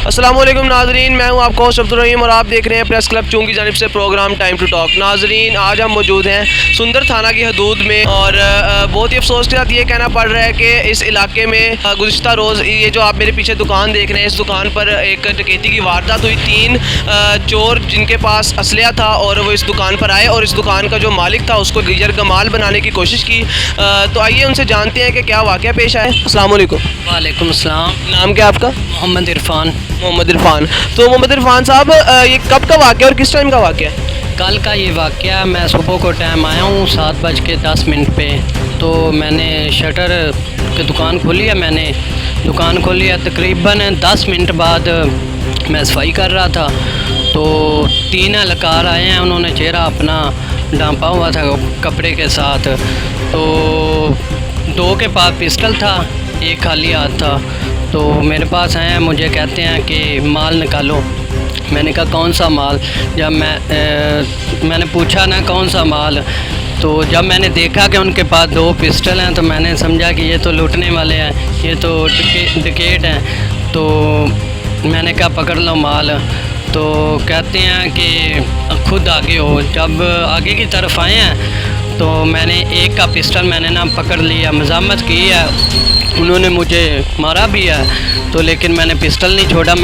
अस्सलामुअलैकुम नाजरीन, मैं हूं आपका होस्ट अब्दुल रहीम और आप देख रहे हैं प्रेस क्लब चूंकि जानिब से प्रोग्राम टाइम टू टॉक। नाजरीन, आज हम मौजूद हैं सुंदर थाना की हदूद में और बहुत ही अफसोस के साथ ये कहना पड़ रहा है कि इस इलाके में गुज़िश्ता रोज़ ये जो आप मेरे पीछे दुकान देख रहे हैं, इस दुकान पर एक डकैती की वारदात हुई। 3 चोर जिनके पास असलहा था और वो इस दुकान पर आए और इस दुकान का जो मालिक था उसको यरगमाल बनाने की कोशिश की। तो आइए उनसे जानते हैं कि क्या वाक़या पेश आए। अस्सलाम वालेकुम। वालेकुम अस्सलाम। नाम क्या आपका? मोहम्मद इरफान। मोहम्मद इरफान। तो मोहम्मद इरफान साहब, ये कब का वाक़या और किस टाइम का वाक़या है? कल का ये वाक़या, मैं सुबह को टाइम आया हूँ 7:10 पे। तो मैंने शटर की दुकान खोली है, मैंने दुकान खोली है। तकरीबन 10 मिनट बाद मैं सफाई कर रहा था तो 3 एहलकार आए हैं। उन्होंने चेहरा अपना ढांपा हुआ था कपड़े के साथ। तो 2 के पास पिस्टल था, 1 खाली हाथ था। तो मेरे पास आए हैं, मुझे कहते हैं कि माल निकालो। मैंने कहा कौन सा माल? जब मैंने पूछा ना कौन सा माल, तो जब मैंने देखा कि उनके पास 2 पिस्टल हैं तो मैंने समझा कि ये तो लूटने वाले हैं, ये तो डकैत हैं। तो मैंने कहा पकड़ लो माल। तो कहते हैं कि खुद आगे हो। जब आगे की तरफ आए हैं तो मैंने 1 का पिस्टल मैंने ना पकड़ लिया, मज़ामत की है। उन्होंने मुझे मारा भी है तो लेकिन मैंने पिस्टल नहीं छोड़ा।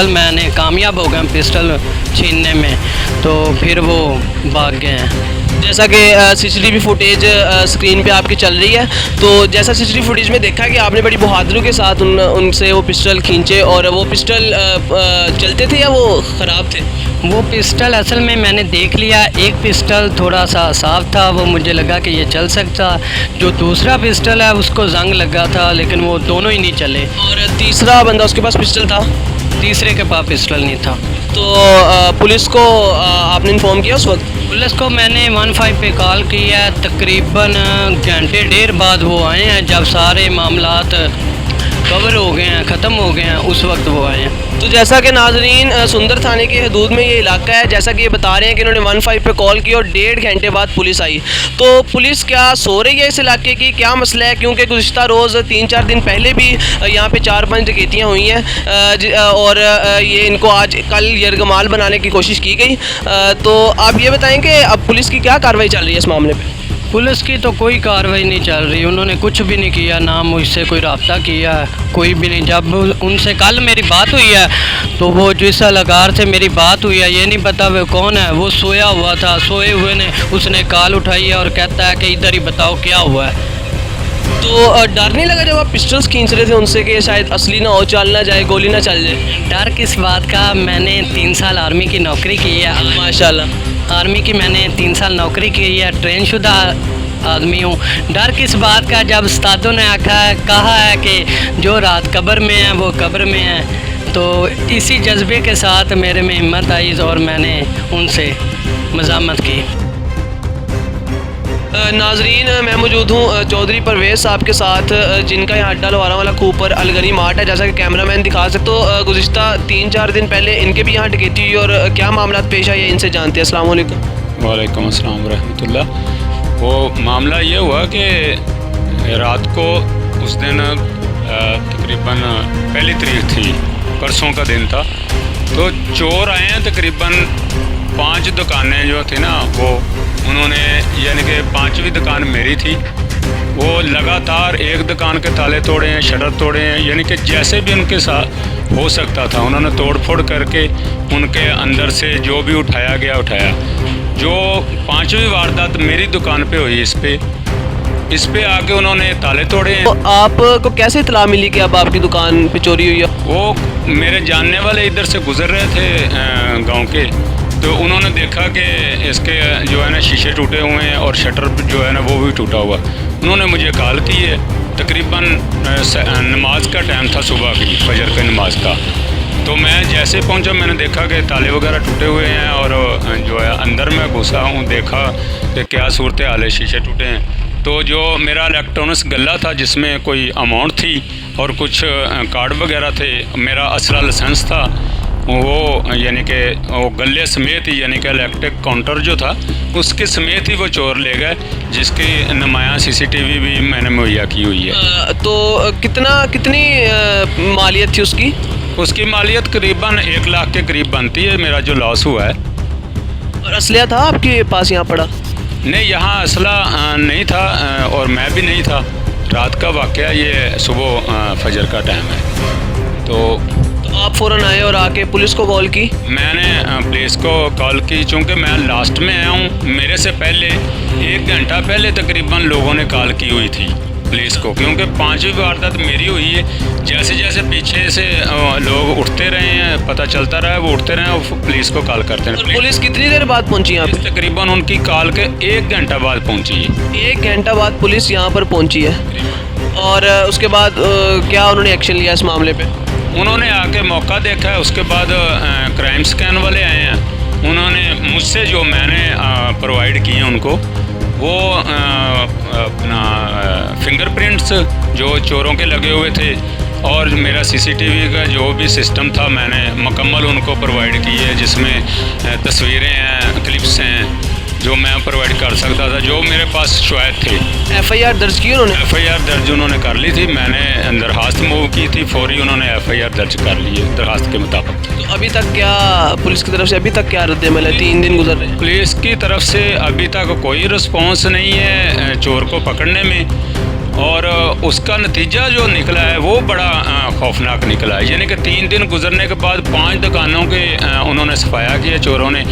मैंने कामयाब हो गया पिस्टल छीनने में। तो फिर वो भाग गए हैं। जैसा कि सीसीटीवी फुटेज स्क्रीन पे आपकी चल रही है, तो जैसा सीसीटीवी फुटेज में देखा कि आपने बड़ी बहादुरी के साथ उनसे वो पिस्टल खींचे। और वो पिस्टल चलते थे या वो ख़राब थे? वो पिस्टल असल में मैंने देख लिया, 1 पिस्टल थोड़ा सा साफ था, वो मुझे लगा कि ये चल सकता। जो दूसरा पिस्टल है उसको जंग लगा था, लेकिन वो दोनों ही नहीं चले। और तीसरा बंदा, उसके पास पिस्टल था? तीसरे के पास पिस्टल नहीं था। तो पुलिस को आपने इन्फॉर्म किया उस वक्त? पुलिस को मैंने 15 पे कॉल किया। तकरीबन घंटे 1.5 बाद वो आए हैं। जब सारे मामलात कवर हो गए हैं, ख़त्म हो गए हैं, उस वक्त वो आए हैं। तो जैसा कि नाजरीन, सुंदर थाने के हदूद में ये इलाका है। जैसा कि ये बता रहे हैं कि इन्होंने 15 पे कॉल की और 1.5 घंटे बाद पुलिस आई। तो पुलिस क्या सो रही है इस इलाके की? क्या मसला है? क्योंकि गुज़िश्ता रोज़ 3-4 दिन पहले भी यहाँ पे 4-5 डकैतियाँ हुई हैं और ये इनको आज कल यरगमाल बनाने की कोशिश की गई। तो आप ये बताएँ कि अब पुलिस की क्या कार्रवाई चल रही है इस मामले पर? पुलिस की तो कोई कार्रवाई नहीं चल रही। उन्होंने कुछ भी नहीं किया, ना मुझसे कोई रब्ता किया, कोई भी नहीं। जब उनसे कल मेरी बात हुई है तो वो जिस एहलकार से मेरी बात हुई है, ये नहीं पता वो कौन है। वो सोया हुआ था, सोए हुए ने उसने कॉल उठाई है और कहता है कि इधर ही बताओ क्या हुआ है। तो डर नहीं लगा जब आप पिस्टल्स खींच रहे थे उनसे कि शायद असली ना हो, चाल ना जाए, गोली ना चल जाए? डर किस बात का? मैंने 3 साल आर्मी की नौकरी की है। माशाल्लाह। आर्मी की मैंने 3 साल नौकरी की है, ट्रेन शुदा आदमी हूँ। डर किस बात का? जब उस्तादों ने कहा है कि जो रात कब्र में है वो कब्र में है, तो इसी जज्बे के साथ मेरे में हिम्मत आई और मैंने उनसे मज़ामत की। नाजरीन, मैं मौजूद हूँ चौधरी परवेज़ साहब के साथ, जिनका यहाँ अड्डा लोहारा वाला खूब पर अलगनी मार्ट है। जैसा कि कैमरामैन दिखा सकते। तो गुज़िश्ता 3-4 दिन पहले इनके भी यहाँ डकैती हुई और क्या मामला पेश आए इनसे जानते हैं। अस्सलाम वालेकुम। वालेकुम अस्सलाम रहमतुल्लाह। वो मामला ये हुआ कि रात को उस दिन तकरीबन 1 तारीख थी, परसों का दिन था। तो चोर आए हैं। तकरीबन 5 दुकानें जो थी ना, वो उन्होंने, यानी कि 5वीं दुकान मेरी थी, वो लगातार एक दुकान के ताले तोड़े हैं, शटर तोड़े हैं, यानी कि जैसे भी उनके साथ हो सकता था उन्होंने तोड़ फोड़ करके उनके अंदर से जो भी उठाया गया उठाया। जो 5वीं वारदात मेरी दुकान पे हुई, इस पे आके उन्होंने ताले तोड़े हैं। तो आपको कैसे इत्तला मिली कि अब आपकी दुकान पे चोरी हुई है? वो मेरे जानने वाले इधर से गुजर रहे थे गांव के, तो उन्होंने देखा कि इसके जो है ना शीशे टूटे हुए हैं और शटर जो है ना वो भी टूटा हुआ। उन्होंने मुझे कॉल की है। तकरीबन नमाज का टाइम था, सुबह की फजर की नमाज का। तो मैं जैसे पहुंचा, मैंने देखा कि ताले वगैरह टूटे हुए हैं और जो है अंदर मैं घुसा हूँ, देखा कि क्या सूरत हाल है, शीशे टूटे हैं। तो जो मेरा इलेक्ट्रॉनिक्स गल्ला था जिसमें कोई अमाउंट थी और कुछ कार्ड वगैरह थे, मेरा असला लाइसेंस था, वो यानी कि वो गले समेत ही, यानी कि इलेक्ट्रिक काउंटर जो था उसके समेत ही वो चोर ले गए, जिसकी नुमाया सीसीटीवी भी मैंने मुहैया की हुई है। तो कितनी मालियत थी उसकी? उसकी मालियत करीबन 1 लाख के करीब बनती है, मेरा जो लॉस हुआ है। और असलिया था आपके पास यहाँ पड़ा? नहीं, यहाँ असला नहीं था और मैं भी नहीं था। रात का वाक़या, ये सुबह फजर का टाइम है। तो आप फ़ौरन आए और आके पुलिस को कॉल की? मैंने पुलिस को कॉल की, चूँकि मैं लास्ट में आया हूँ। मेरे से पहले 1 घंटा पहले तकरीबन लोगों ने कॉल की हुई थी पुलिस को, क्योंकि 5वीं वारदात मेरी हुई है। जैसे जैसे पीछे से लोग उठते रहे हैं, पता चलता रहा है, वो उठते रहे और पुलिस को कॉल करते हैं। पुलिस कितनी देर बाद पहुंची यहाँ पे? तकरीबन उनकी कॉल के 1 घंटा बाद पहुंची है। 1 घंटा बाद पुलिस यहाँ पर पहुंची है। और उसके बाद क्या उन्होंने एक्शन लिया इस मामले पे? उन्होंने आके मौका देखा है, उसके बाद क्राइम स्कैन वाले आए हैं। उन्होंने मुझसे जो मैंने प्रोवाइड किए उनको, वो अपना फिंगरप्रिंट्स जो चोरों के लगे हुए थे और मेरा सीसीटीवी का जो भी सिस्टम था मैंने मुकम्मल उनको प्रोवाइड की है, जिसमें तस्वीरें हैं, क्लिप्स हैं, जो मैं प्रोवाइड कर सकता था, जो मेरे पास शायद थे। एफआईआर दर्ज की उन्होंने? एफआईआर दर्ज उन्होंने कर ली थी। मैंने दरखास्त मूव की थी, फौरी उन्होंने एफआईआर दर्ज कर ली है दरखास्त के मुताबिक। तो अभी तक क्या पुलिस की तरफ से अभी तक क्या रद्द-ए-अमल है? 3 दिन गुजर रहे हैं। पुलिस की तरफ से अभी तक कोई रिस्पॉन्स नहीं है चोर को पकड़ने में, और उसका नतीजा जो निकला है वो बड़ा खौफनाक निकला है। यानी कि 3 दिन गुजरने के बाद 5 दुकानों के उन्होंने सफाया किया चोरों ने,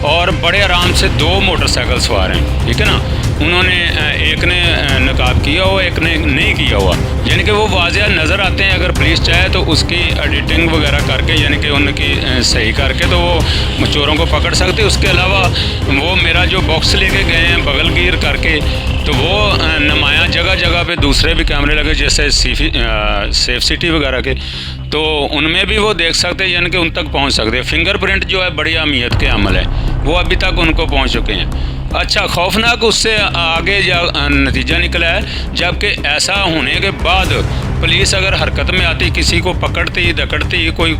और बड़े आराम से 2 मोटरसाइकिल सवार हैं, ठीक है ना। उन्होंने एक ने नकाब किया हुआ, एक ने नहीं किया हुआ, यानी कि वो वाज़ेह नज़र आते हैं। अगर पुलिस चाहे तो उसकी एडिटिंग वगैरह करके, यानी कि उनकी सही करके, तो वो चोरों को पकड़ सकते। उसके अलावा वो मेरा जो बॉक्स लेके गए हैं बगलगीर करके, तो वो नुमाया जगह जगह पे दूसरे भी कैमरे लगे, जैसे सेफ सिटी वगैरह के, तो उनमें भी वो देख सकते हैं, यानी कि उन तक पहुंच सकते हैं। फिंगरप्रिंट जो है बड़ी अहमियत के अमल है, वो अभी तक उनको पहुंच चुके हैं। अच्छा, खौफनाक उससे आगे नतीजा निकला है, जबकि ऐसा होने के बाद पुलिस अगर हरकत में आती, किसी को पकड़ती दकड़ती, कोई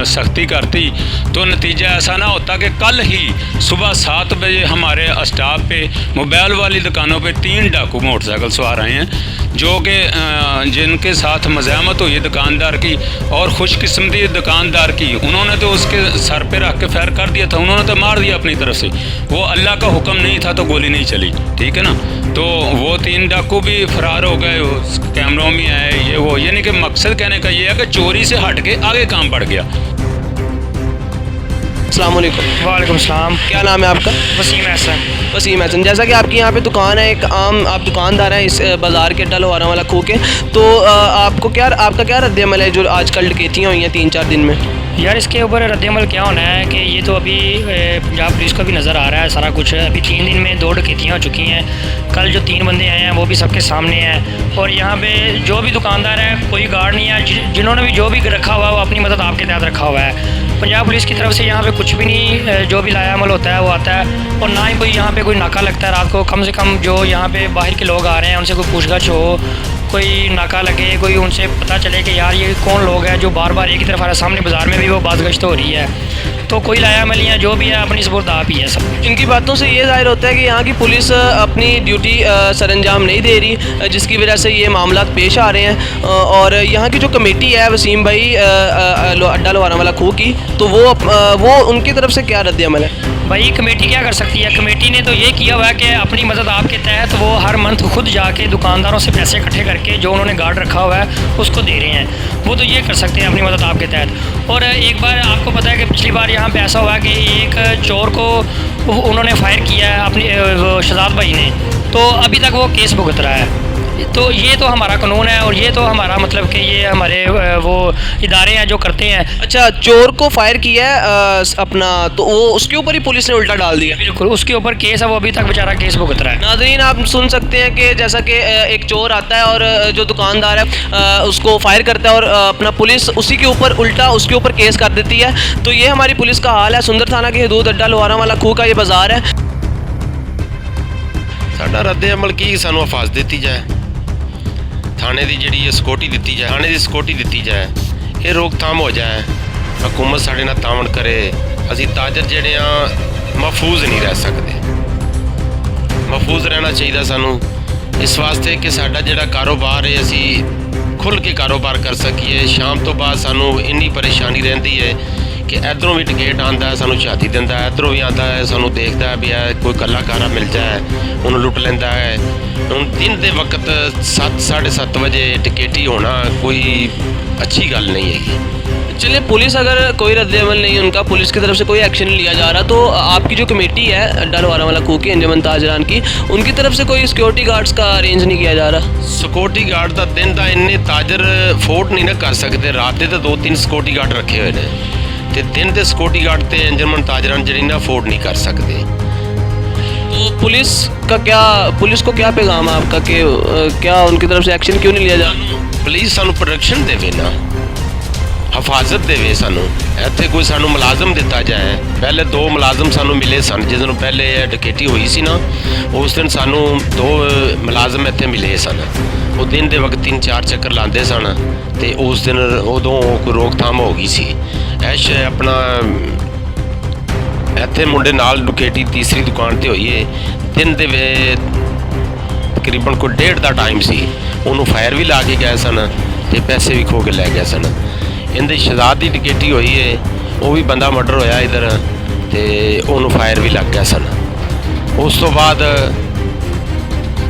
सख्ती करती, तो नतीजा ऐसा ना होता कि कल ही सुबह 7 बजे हमारे स्टाफ पे मोबाइल वाली दुकानों पे 3 डाकू मोटरसाइकिल सवार आए हैं, जो कि जिनके साथ मज़ाहमत हुई दुकानदार की और खुशकिस्मती दुकानदार की। उन्होंने तो उसके सर पे रख के फायर कर दिया था, उन्होंने तो मार दिया अपनी तरफ से। वो अल्लाह का हुक्म नहीं था तो गोली नहीं चली, ठीक है ना। तो वो 3 डाकू भी फरार हो गए, कैमरों में आए, ये वो। यानी कि मकसद कहने का ये है कि चोरी से हट के आगे काम बढ़ गया। अस्सलाम वालेकुम। वालेकुम सलाम। क्या नाम है आपका? वसीम एहसन। वसीम एहसन, जैसा कि आपकी यहाँ पे दुकान है, एक आम आप दुकानदार हैं इस बाज़ार के अड्डा लोहारा वाला खो के, तो आपका क्या रद्द-ए-अमल है जो आजकल डकैतियाँ हुई हैं 3-4 दिन में? यार इसके ऊपर रद्द-ए-अमल क्या होना है कि ये तो अभी पंजाब पुलिस को भी नज़र आ रहा है सारा कुछ। अभी 3 दिन में 2 डकैतियाँ हो चुकी हैं। कल जो 3 बंदे आए हैं वो भी सबके सामने हैं, और यहाँ पे जो भी दुकानदार है कोई गार्ड नहीं है। जिन्होंने भी जो भी रखा हुआ है वो अपनी मदद आपके तहत रखा हुआ है। पंजाब पुलिस की तरफ से यहाँ पे कुछ भी नहीं, जो भी लाया-अमल होता है वो आता है, और ना ही कोई यहाँ पे कोई नाका लगता है रात को। कम से कम जो यहाँ पे बाहर के लोग आ रहे हैं उनसे कोई पूछगछ हो, कोई नाका लगे, कोई उनसे पता चले कि यार ये कौन लोग हैं जो बार बार एक ही तरफ आ रहे हैं। सामने बाज़ार में भी वो बाज़गश्त हो रही है, तो कोई लाया-अमलियाँ जो भी है अपनी सपोर्ट आप ही है सब। इनकी बातों से ये जाहिर होता है कि यहाँ की पुलिस अपनी ड्यूटी सरअंजाम नहीं दे रही, जिसकी वजह से ये मामला पेश आ रहे हैं। और यहाँ की जो कमेटी है वसीम भाई अड्डा लोहारा वाला खो की, तो वो उनकी तरफ से क्या रद्द-ए-अमल है? भाई कमेटी क्या कर सकती है? कमेटी ने तो ये किया हुआ है कि अपनी मदद आपके तहत वो हर मंथ खुद जाके दुकानदारों से पैसे इकट्ठे करके जो उन्होंने गार्ड रखा हुआ है उसको दे रहे हैं। वो तो ये कर सकते हैं अपनी मदद आपके तहत। और एक बार आपको पता है कि पिछली बार यहाँ पे ऐसा हुआ कि एक चोर को उन्होंने फायर किया है अपनी शहजाद भाई ने, तो अभी तक वो केस भुगत रहा है। तो ये तो हमारा कानून है, और ये तो हमारा मतलब कि ये हमारे वो इदारे हैं जो करते हैं। अच्छा, चोर को फायर किया है अपना, तो वो उसके ऊपर ही पुलिस ने उल्टा डाल दिया? बिल्कुल, उसके ऊपर केस है, वो अभी तक बेचारा केस भुगत रहा है। नाज़रीन, आप सुन सकते हैं कि जैसा कि एक चोर आता है और जो दुकानदार है उसको फायर करता है, और अपना पुलिस उसी के ऊपर उल्टा उसके ऊपर केस कर देती है। तो ये हमारी पुलिस का हाल है। सुंदर थाना की हदूद अड्डा लोहारा वाला खू का ये बाज़ार है। साडा रद्द-ए-अमल की सानू आफाज दी जाए, थाने की जी सिक्योरिटी दी जाए, थाने की सिक्योरिटी दी जाए, ये रोकथाम हो जाए, हुकूमत साढ़े नाल तावन करे। असी ताजर जेडे आ महफूज नहीं रह सकते, महफूज रहना चाहिए सानू इस वास्ते कि साडा जेड़ा कारोबार है असी खुल के कारोबार कर ਸਕੀਏ। ਸ਼ਾਮ ਤੋਂ ਬਾਅਦ ਸਾਨੂੰ ਇੰਨੀ ਪਰੇਸ਼ਾਨੀ ਰਹਿੰਦੀ ਹੈ ਕਿ ਇੱਧਰੋਂ ਵੀ ਡਕੈਟ ਆਉਂਦਾ ਹੈ, ਸਾਨੂੰ ਝਾਤੀ ਦਿੰਦਾ ਹੈ, ਇੱਧਰੋਂ ਵੀ ਆਉਂਦਾ ਹੈ, ਸਾਨੂੰ ਦੇਖਦਾ ਹੈ ਵੀ ਇਹ ਕੋਈ ਕੱਲਾ ਕਾਰਾ ਮਿਲ ਜਾਏ ਉਹਨੂੰ ਲੁੱਟ ਲੈਂਦਾ ਹੈ। ਹੁਣ ਦਿਨ ਦੇ ਵਕਤ 7-7:30 ਵਜੇ डकैती होना कोई अच्छी गल नहीं हैगी। चलिए, पुलिस अगर कोई रद्द-ए-अमल नहीं उनका, पुलिस की तरफ से कोई एक्शन नहीं लिया जा रहा, तो आपकी जो कमेटी है अड्डा लवारा वाला खू की, अंजुमन ताजरान की, उनकी तरफ से कोई सिक्योरिटी गार्ड्स का अरेंज नहीं किया जा रहा? सिक्योरिटी गार्ड का दिन का इन्ने ताजर अफोर्ड नहीं ना कर सकते। रात के तो 2-3 सिक्योरिटी गार्ड रखे हुए हैं, तो दिन के सिक्योरिटी गार्ड तो अंजुमन ताजरान जी ना अफोर्ड नहीं कर सकते। तो पुलिस को क्या पैगाम है आपका कि क्या उनकी तरफ से एक्शन क्यों नहीं लिया जा रहा? पुलिस सानू प्रोटेक्शन देवे ना, हिफाजत देवे सानू। ਇੱਥੇ ਕੋਈ ਸਾਨੂੰ ਮੁਲਾਜ਼ਮ ਦਿੱਤਾ ਜਾਏ। ਪਹਿਲੇ 2 ਮੁਲਾਜ਼ਮ ਸਾਨੂੰ ਮਿਲੇ ਸਨ ਜਿਸ ਦਿਨ ਪਹਿਲੇ ਇਹ ਡਕੈਤੀ ਹੋਈ ਸੀ ਨਾ, ਉਸ ਦਿਨ ਸਾਨੂੰ 2 ਮੁਲਾਜ਼ਮ ਇੱਥੇ ਮਿਲੇ ਸਨ। ਉਹ ਦਿਨ ਦੇ ਵਕਤ 3-4 ਚੱਕਰ ਲਾਉਂਦੇ ਸਨ ਤੇ ਉਸ ਦਿਨ ਉਦੋਂ ਕੋਈ ਰੋਕਥਾਮ ਹੋ ਗਈ ਸੀ। ਐਸ਼ ਆਪਣਾ ਇੱਥੇ ਮੁੰਡੇ ਨਾਲ ਡਕੈਤੀ ਤੀਸਰੀ ਦੁਕਾਨ ਤੇ ਹੋਈ ਹੈ। ਦਿਨ ਦੇ ਤਕਰੀਬਨ ਕੋਈ 1:30 ਦਾ ਟਾਈਮ ਸੀ। ਉਹਨੂੰ ਫਾਇਰ ਵੀ ਲਾ ਕੇ ਗਏ ਸਨ ਤੇ ਪੈਸੇ ਵੀ ਖੋ ਕੇ ਲੈ ਗਏ ਸਨ। ਇਹਦੇ ਸ਼ਹਿਜ਼ਾਦ ਦੀ ਡਕੈਤੀ ਹੋਈ ਹੈ, ਉਹ ਵੀ ਬੰਦਾ ਮਰਡਰ ਹੋਇਆ ਇਧਰ ਤੇ ਉਹਨੂੰ ਫਾਇਰ ਵੀ ਲੱਗ ਗਿਆ ਸਨ। ਉਸ ਤੋਂ ਬਾਅਦ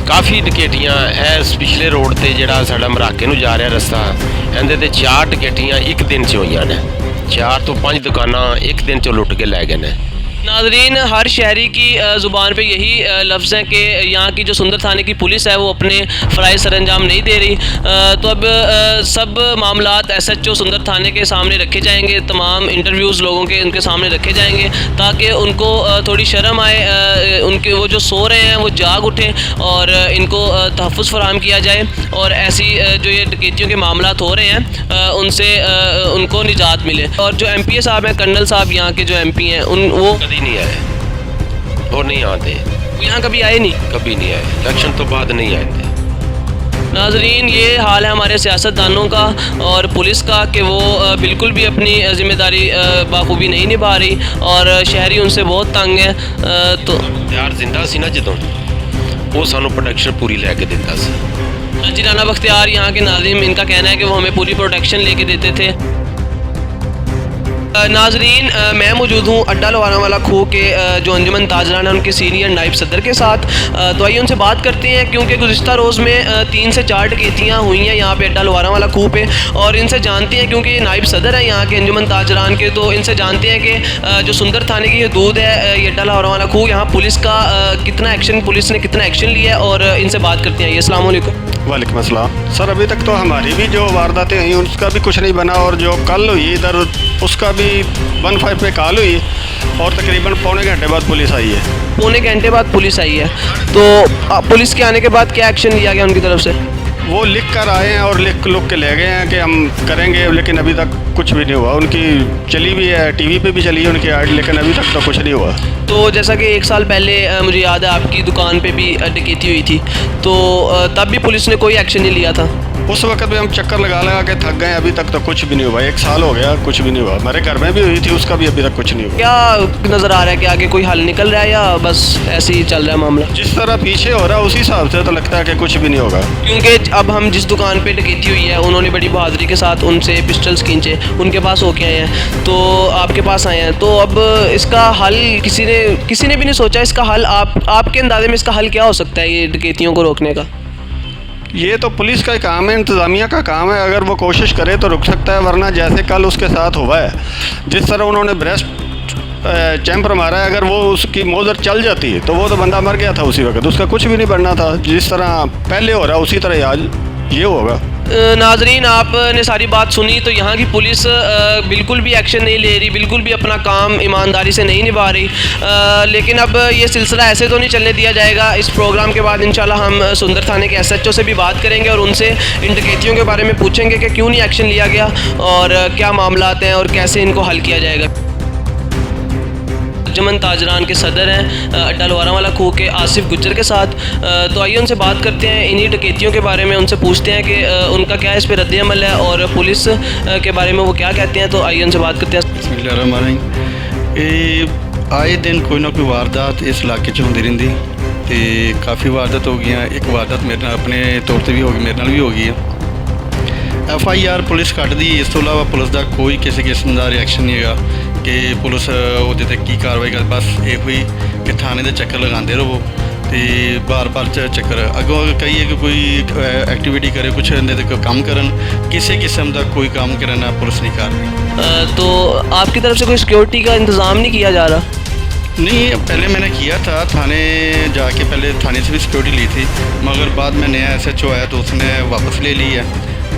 ਕਾਫੀ ਡਕੈਤੀਆਂ ਇਸ ਪਿਛਲੇ ਰੋਡ ਤੇ ਜਿਹੜਾ ਸਾਡਾ ਮਰਾਕੇ ਨੂੰ ਜਾ ਰਿਹਾ ਰਸਤਾ, ਇਹਦੇ ਤੇ 4 ਡਕੈਤੀਆਂ ਇੱਕ ਦਿਨ 'ਚ ਹੋਈਆਂ ਨੇ। 4 ਤੋਂ 5 ਦੁਕਾਨਾਂ ਇੱਕ ਦਿਨ 'ਚ ਲੁੱਟ ਕੇ ਲੈ ਗਏ ਨੇ। नाजरीन, हर शहरी की ज़ुबान पे यही लफ्ज़ हैं कि यहाँ की जो सुंदर थाने की पुलिस है वो अपने फ़राइज़ सरअंजाम नहीं दे रही। तो अब सब मामलात SHO सुंदर थाने के सामने रखे जाएंगे, तमाम इंटरव्यूज़ लोगों के उनके सामने रखे जाएंगे ताकि उनको थोड़ी शर्म आए, उनके वो जो सो रहे हैं वो जाग उठें और इनको तहफ़्फ़ुज़ फ़राहम किया जाए और ऐसी जो ये डकैतियों के मामलात हो रहे हैं उनसे उनको निजात मिले। और जो MPA साहब हैं, कर्नल साहब यहाँ के जो MP हैं, वो कभी नहीं आए और नहीं आते। यहाँ कभी आए नहीं? कभी नहीं आए, इलेक्शन तो बाद नहीं आए थे। नाजरीन, ये हाल है हमारे सियासतदानों का और पुलिस का कि वो बिल्कुल भी अपनी ज़िम्मेदारी बाखूबी नहीं निभा रही और शहरी उनसे बहुत तंग है। तो बख्तियार जिंदा सी ना जदों, वो सानू प्रोटेक्शन पूरी लैके दिंदा सी। जी, राना बख्तियार यहाँ के नाज़िम, इनका कहना है कि वो हमें पूरी प्रोटेक्शन लेके देते थे। नाजरीन, मैं मौजूद हूँ अड्डा लवारा वाला खू के जो अंजुमन ताजरान है उनके सीनियर नायब सदर के साथ। तो आइए उनसे बात करते हैं क्योंकि गुज़िश्ता रोज़ में 3 से 4 डकैतियाँ हुई हैं यहाँ पे अड्डा लवारा वाला खू पे, और इनसे जानते हैं क्योंकि ये नायब सदर हैं यहाँ के अंजुमन ताजरान के, तो इनसे जानते हैं कि जो सुंदर थाने की हदूद है ये अड्डा लवारा वाला खू, यहाँ पुलिस का कितना एक्शन, पुलिस ने कितना एक्शन लिया है, और इनसे बात करते हैं। अस्सलाम वालेकुम। वालेकुम अस्सलाम। सर, अभी तक तो हमारी भी जो वारदातें हुई उसका भी कुछ नहीं बना, और जो कल हुई इधर उसका भी 15 पे कॉल हुई और तकरीबन पौने घंटे बाद पुलिस आई है। पौने घंटे बाद पुलिस आई है, तो पुलिस के आने के बाद क्या एक्शन लिया गया उनकी तरफ से? वो लिख कर आए हैं और लिख के ले गए हैं कि हम करेंगे, लेकिन अभी तक कुछ भी नहीं हुआ। उनकी चली भी है, TV पे भी चली है उनकी ऐड, लेकिन अभी तक तो कुछ नहीं हुआ। तो जैसा कि 1 साल पहले मुझे याद है आपकी दुकान पे भी डकैती हुई थी, तो तब भी पुलिस ने कोई एक्शन नहीं लिया था? उस वक्त भी हम चक्कर लगा के थक गए, अभी तक तो कुछ भी नहीं हुआ। 1 साल हो गया, कुछ भी नहीं हुआ। हमारे घर में भी हुई थी, उसका भी अभी तक कुछ नहीं हुआ। क्या नज़र आ रहा है कि आगे कोई हल निकल रहा है या बस ऐसे ही चल रहा है मामला? जिस तरह पीछे हो रहा है उसी हिसाब से तो लगता है कि कुछ भी नहीं होगा। क्योंकि अब हम जिस दुकान पे डकैती हुई है उन्होंने बड़ी बहादुरी के साथ उनसे पिस्टल्स खींचे, उनके पास होके आए हैं, तो आपके पास आए हैं, तो अब इसका हल किसी ने भी नहीं सोचा इसका हल? आपके अंदाजे में इसका हल क्या हो सकता है ये डकैतियों को रोकने का? ये तो पुलिस का काम है, इंतज़ामिया का काम है। अगर वो कोशिश करे तो रुक सकता है, वरना जैसे कल उसके साथ हुआ है, जिस तरह उन्होंने ब्रेस्ट चैम्पर मारा है, अगर वो उसकी मोजर चल जाती है तो वो तो बंदा मर गया था उसी वक्त, उसका कुछ भी नहीं बनना था। जिस तरह पहले हो रहा है उसी तरह आज ये होगा। नाजरीन, आपने सारी बात सुनी, तो यहाँ की पुलिस बिल्कुल भी एक्शन नहीं ले रही, बिल्कुल भी अपना काम ईमानदारी से नहीं निभा रही। लेकिन अब ये सिलसिला ऐसे तो नहीं चलने दिया जाएगा। इस प्रोग्राम के बाद इंशाल्लाह हम सुंदर थाने के SHO से भी बात करेंगे और उनसे इन डकैतियों के बारे में पूछेंगे कि क्यों नहीं एक्शन लिया गया और क्या मामलात हैं और कैसे इनको हल किया जाएगा। अंजुमन ताजरान के सदर हैं अड्डा लवारा वाला खू के आसिफ गुज्जर के साथ। तो आइए उनसे बात करते हैं इन्हीं डकैतियों के बारे में, उनसे पूछते हैं कि उनका क्या इस पर रद्द-ए-अमल है और पुलिस के बारे में वो क्या कहते हैं। तो आइए उनसे बात करते हैं। बिस्मिल्लाहिर्रहमानिर्रहीम। आए दिन कोई ना कोई वारदात इस इलाके 'ਚ ਹੁੰਦੀ ਰਹਿੰਦੀ ਤੇ ਕਾਫੀ ਵਾਰਦਾਤ ਹੋ ਗਈਆਂ। ਇੱਕ ਵਾਰਦਾਤ ਮੇਰੇ ਨਾਲ ਆਪਣੇ ਤੌਰ ਤੇ ਵੀ ਹੋ ਗਈ, ਮੇਰੇ ਨਾਲ ਵੀ ਹੋ ਗਈ ਹੈ। FIR ਪੁਲਿਸ ਕੱਢਦੀ, ਇਸ ਤੋਂ ਇਲਾਵਾ ਪੁਲਿਸ ਦਾ ਕੋਈ ਕਿਸੇ ਕਿਸਮ ਦਾ ਰਿਐਕਸ਼ਨ ਨਹੀਂ ਹੈਗਾ ਕਿ ਪੁਲਿਸ ਉਹਦੇ ਤੇ ਕੀ ਕਾਰਵਾਈ ਕਰ, ਬਸ ਇਹੋ ਹੀ ਕਿ ਥਾਣੇ ਦੇ ਚੱਕਰ ਲਗਾਉਂਦੇ ਰਹੋ ਤੇ ਬਾਰ-ਬਾਰ ਚੱਕਰ ਅੱਗੋਂ ਕਹੀਏ ਕਿ ਕੋਈ ਐਕਟੀਵਿਟੀ ਕਰੇ, ਕੁਛ ਇਹਦੇ ਤੇ ਕੋਈ ਕੰਮ ਕਰਨ, ਕਿਸੇ ਕਿਸਮ ਦਾ ਕੋਈ ਕੰਮ ਕਰना पुलिस नहीं कर रही। तो आपकी तरफ से कोई सिक्योरिटी का इंतज़ाम नहीं किया जा रहा? नहीं, पहले मैंने किया था, थाने जाके पहले थाने से भी सिक्योरिटी ली थी, मगर बाद में नया SHO आया तो उसने वापस ले ली है।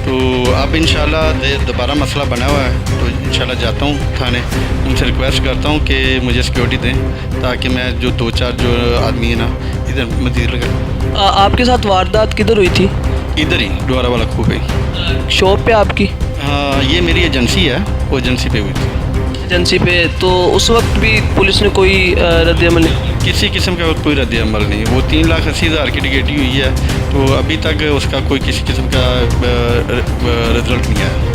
तो अब इंशाल्लाह दोबारा मसला बना हुआ है, तो इंशाल्लाह जाता हूँ थाने, उनसे रिक्वेस्ट करता हूँ कि मुझे सिक्योरिटी दें ताकि मैं जो 2-4 जो आदमी है ना इधर मजीद लगा। आपके साथ वारदात किधर हुई थी? इधर ही डोरा वाला खो गई। शॉप पे आपकी? हाँ, ये मेरी एजेंसी है, वो एजेंसी पे हुई थी। एजेंसी पे तो उस वक्त भी पुलिस ने कोई रद्द अमल नहीं? किसी किस्म का कोई रद्द अमल नहीं। वो 3,80,000 की टिकट हुई है, तो अभी तक उसका कोई किसी किस्म का रिजल्ट नहीं आया।